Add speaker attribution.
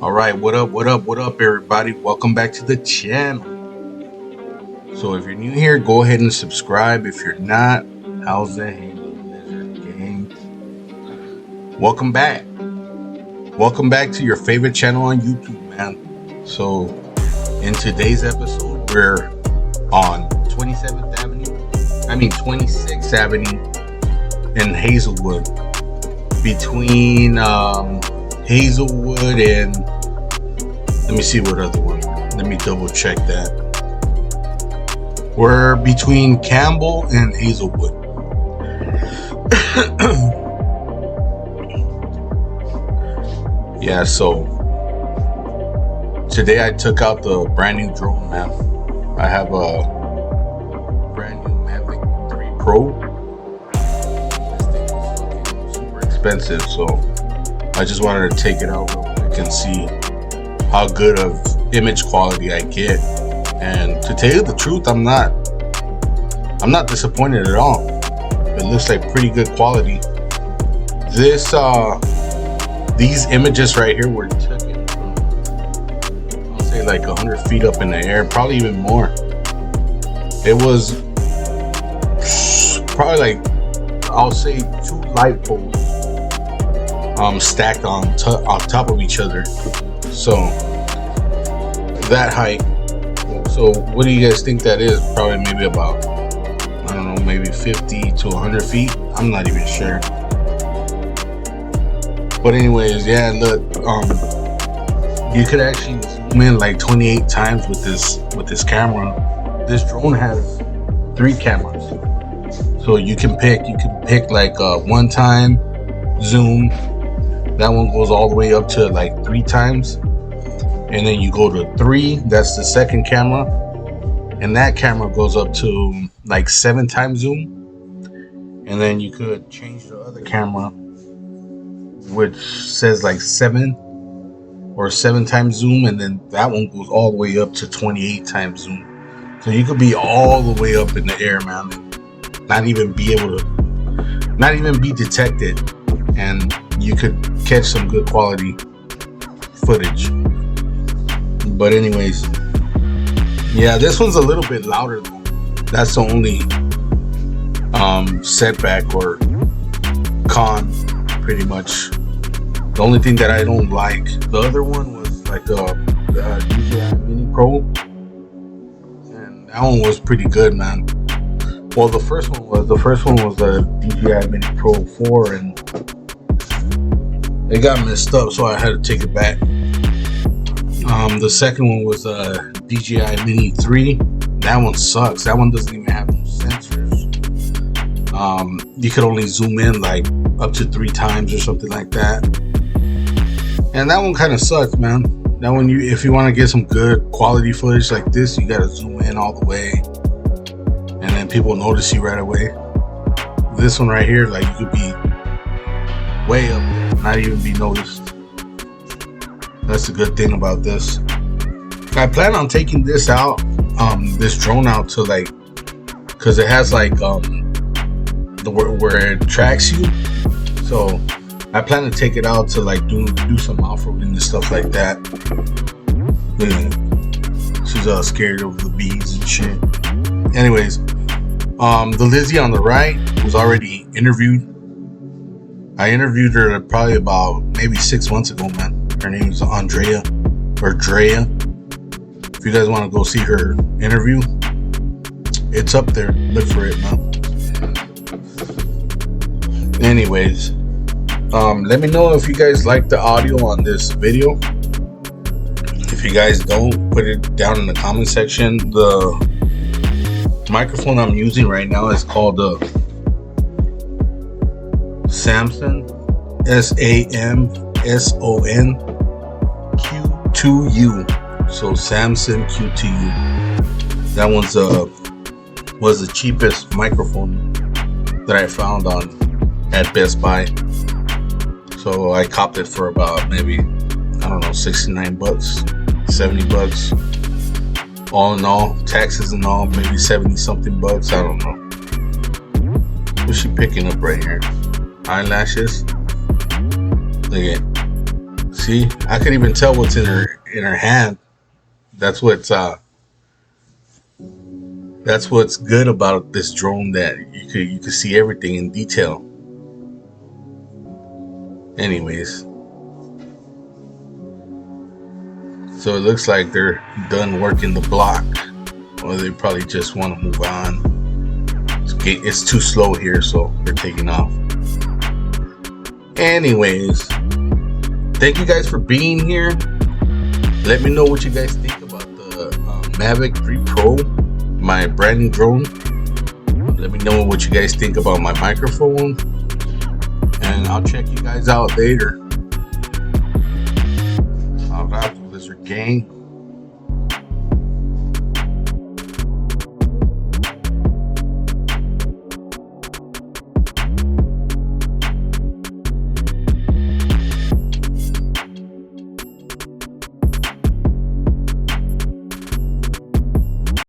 Speaker 1: All right, what up, everybody? Welcome back to the channel. So if you're new here, go ahead and subscribe. If you're not, how's the Halo Lizard gang? Welcome back. Welcome back to your favorite channel on YouTube, man. So in today's episode, we're on 26th Avenue in Hazelwood. Between Hazelwood and let me see what other one. Let me double check that. We're between Campbell and Hazelwood. Yeah, so today I took out the brand new drone, man. I have a brand new Mavic 3 Pro. This thing is fucking super expensive, so I just wanted to take it out real quick and see how good of image quality I get. And to tell you the truth, I'm not disappointed at all. It looks like pretty good quality. These images right here were taken from, I'll say like 100 feet up in the air, probably even more. It was probably like, I'll say 2 light poles stacked on top of each other. So that height. So what do you guys think that is? Probably maybe about, I don't know, maybe 50 to 100 feet. I'm not even sure. But anyways, yeah, look, you could actually zoom in like 28 times with this camera. This drone has 3 cameras. So you can pick like a 1-time zoom. That one goes all the way up to like 3 times. And then you go to 3, that's the second camera. And that camera goes up to like 7-time zoom. And then you could change the other camera, which says like 7 or 7-time zoom. And then that one goes all the way up to 28-time zoom. So you could be all the way up in the air, man. And not even be detected. And you could catch some good quality footage. But anyways, yeah, this one's a little bit louder though. That's the only setback or con, pretty much. The only thing that I don't like. The other one was like the DJI Mini Pro, and that one was pretty good, man. Well, the first one was the DJI Mini Pro 4, and it got messed up, so I had to take it back. The second one was a DJI Mini 3. That one sucks. That one doesn't even have no sensors. You could only zoom in like up to 3 times or something like that. And that one kind of sucks, man. That one, if you want to get some good quality footage like this, you gotta zoom in all the way, and then people notice you right away. This one right here, like, you could be way up there, not even be noticed. That's the good thing about this. I plan on taking this out, this drone out to like, cause it has like where it tracks you. So I plan to take it out to like do some off-roading and stuff like that. Yeah. She's scared of the bees and shit. Anyways, the Lizzie on the right was already interviewed. I interviewed her probably about maybe 6 months ago, man. Her name is Andrea or Drea. If you guys want to go see her interview, it's up there. Look for it, man. Anyways, let me know if you guys like the audio on this video. If you guys don't, put it down in the comment section. The microphone I'm using right now is called the Samson SAMSON Q2U. So Samson Q2U. That one's was the cheapest microphone that I found at Best Buy. So I copped it for about maybe, I don't know, $69, $70. All in all, taxes and all, maybe 70 something bucks. I don't know. What's she picking up right here? Eyelashes. Look at. See, I can even tell what's in her hand. That's what's good about this drone, that you could see everything in detail. Anyways, so it looks like they're done working the block, or they probably just want to move on. It's too slow here, so they're taking off. Anyways, thank you guys for being here. Let me know what you guys think about the Mavic 3 Pro, my brand new drone. Let me know what you guys think about my microphone, and I'll check you guys out later. All right, Lizard Gang.